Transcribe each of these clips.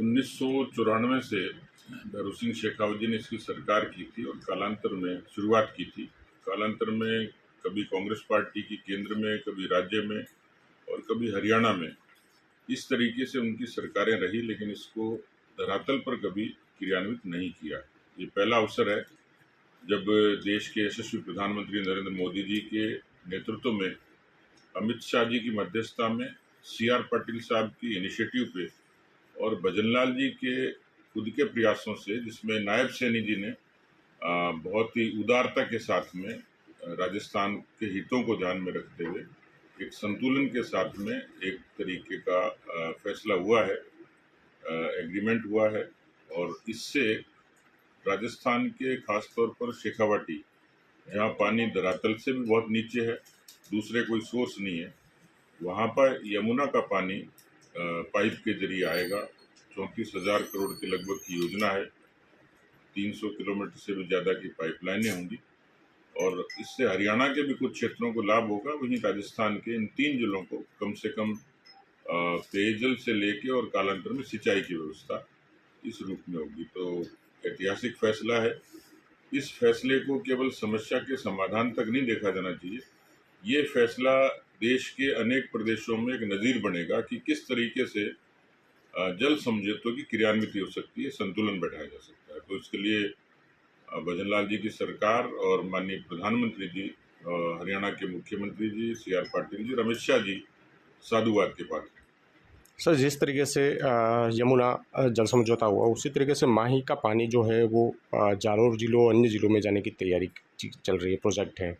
1994 से भैरों सिंह शेखावत जी ने इसकी सरकार की थी और कालांतर में शुरुआत की थी। कालांतर में कभी कांग्रेस पार्टी की केंद्र में, कभी राज्य में और कभी हरियाणा में, इस तरीके से उनकी सरकारें रही, लेकिन इसको धरातल पर कभी क्रियान्वित नहीं किया। ये पहला अवसर है जब देश के यशस्वी प्रधानमंत्री नरेंद्र मोदी जी के नेतृत्व में, अमित शाह जी की मध्यस्थता में, CR पाटिल साहब की इनिशिएटिव पे और भजनलाल जी के खुद के प्रयासों से, जिसमें नायब सैनी जी ने बहुत ही उदारता के साथ में राजस्थान के हितों को ध्यान में रखते हुए एक संतुलन के साथ में एक तरीके का फैसला हुआ है, एग्रीमेंट हुआ है। और इससे राजस्थान के खासतौर पर शेखावाटी, जहाँ पानी धरातल से भी बहुत नीचे है, दूसरे कोई सोर्स नहीं है, वहाँ पर यमुना का पानी पाइप के जरिए आएगा। 34,000 करोड़ के लगभग की योजना है, 300 किलोमीटर से भी ज़्यादा की पाइपलाइनें होंगी और इससे हरियाणा के भी कुछ क्षेत्रों को लाभ होगा। वहीं राजस्थान के इन 3 जिलों को कम से कम पेयजल से लेके और कालांतर में सिंचाई की व्यवस्था इस रूप में होगी। तो ऐतिहासिक फैसला है। इस फैसले को केवल समस्या के समाधान तक नहीं देखा जाना चाहिए, ये फैसला देश के अनेक प्रदेशों में एक नज़ीर बनेगा कि किस तरीके से जल समझौतों की क्रियान्वित हो सकती है, संतुलन बैठाया जा सकता है। तो इसके लिए भजनलाल जी की सरकार और माननीय प्रधानमंत्री जी, हरियाणा के मुख्यमंत्री जी, CR पाटिल जी और अमित शाह जी साधुवाद के पात्र। सर, जिस तरीके से यमुना जल समझौता हुआ, उसी तरीके से माही का पानी जो है वो जालौर जिलों, अन्य जिलों में जाने की तैयारी चल रही है, प्रोजेक्ट है,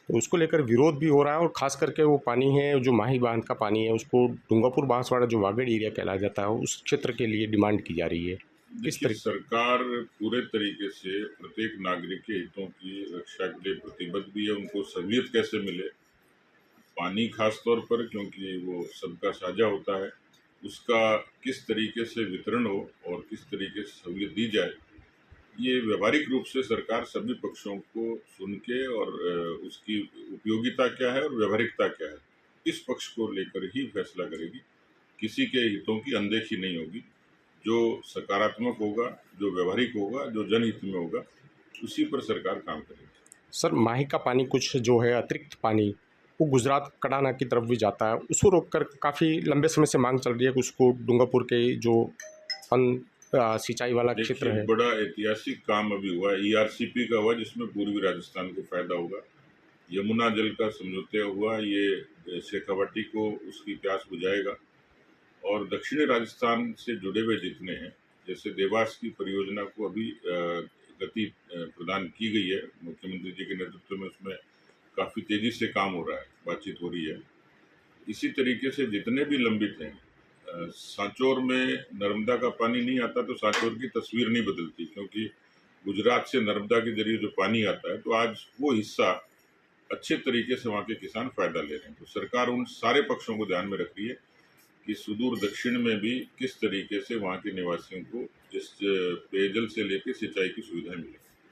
तो उसको लेकर विरोध भी हो रहा है। और ख़ास करके वो पानी है जो माही बांध का पानी है, उसको डूंगापुर बांसवाड़ा जो वागड़ एरिया कहलाया जाता है, उस क्षेत्र के लिए डिमांड की जा रही है। देखिए, सरकार पूरे तरीके से प्रत्येक नागरिक के हितों की रक्षा के लिए प्रतिबद्ध भी है। उनको सहूलियत कैसे मिले, पानी खास तौर पर, क्योंकि वो सबका साझा होता है, उसका किस तरीके से वितरण हो और किस तरीके से सहूलियत दी जाए, ये व्यवहारिक रूप से सरकार सभी पक्षों को सुन के और उसकी उपयोगिता क्या है और व्यवहारिकता क्या है, इस पक्ष को लेकर ही फैसला करेगी। किसी के हितों की अनदेखी नहीं होगी। जो सकारात्मक होगा, जो व्यवहारिक होगा, जो जनहित में होगा, उसी पर सरकार काम करेगी। सर, माही का पानी कुछ जो है अतिरिक्त पानी वो गुजरात कड़ाना की तरफ भी जाता है, उसको रोककर काफ़ी लंबे समय से मांग चल रही है कि उसको डूंगापुर के जो सिंचाई वाला क्षेत्र है। बड़ा ऐतिहासिक काम अभी हुआ है, ERCP का हुआ, जिसमें पूर्वी राजस्थान को फायदा होगा। यमुना जल का समझौते हुआ, ये शेखावाटी को उसकी प्यास बुझाएगा और दक्षिणी राजस्थान से जुड़े हुए जितने हैं, जैसे देवास की परियोजना को अभी गति प्रदान की गई है मुख्यमंत्री जी के नेतृत्व में, उसमें काफ़ी तेजी से काम हो रहा है, बातचीत हो रही है। इसी तरीके से जितने भी लंबित हैं, सांचौर में नर्मदा का पानी नहीं आता तो सांचौर की तस्वीर नहीं बदलती, क्योंकि गुजरात से नर्मदा के जरिए जो पानी आता है, तो आज वो हिस्सा अच्छे तरीके से वहाँ के किसान फायदा ले रहे हैं। तो सरकार उन सारे पक्षों को ध्यान में रख रही है कि सुदूर दक्षिण में भी किस तरीके से वहाँ के निवासियों को इस पेयजल से लेकर सिंचाई की सुविधा मिले।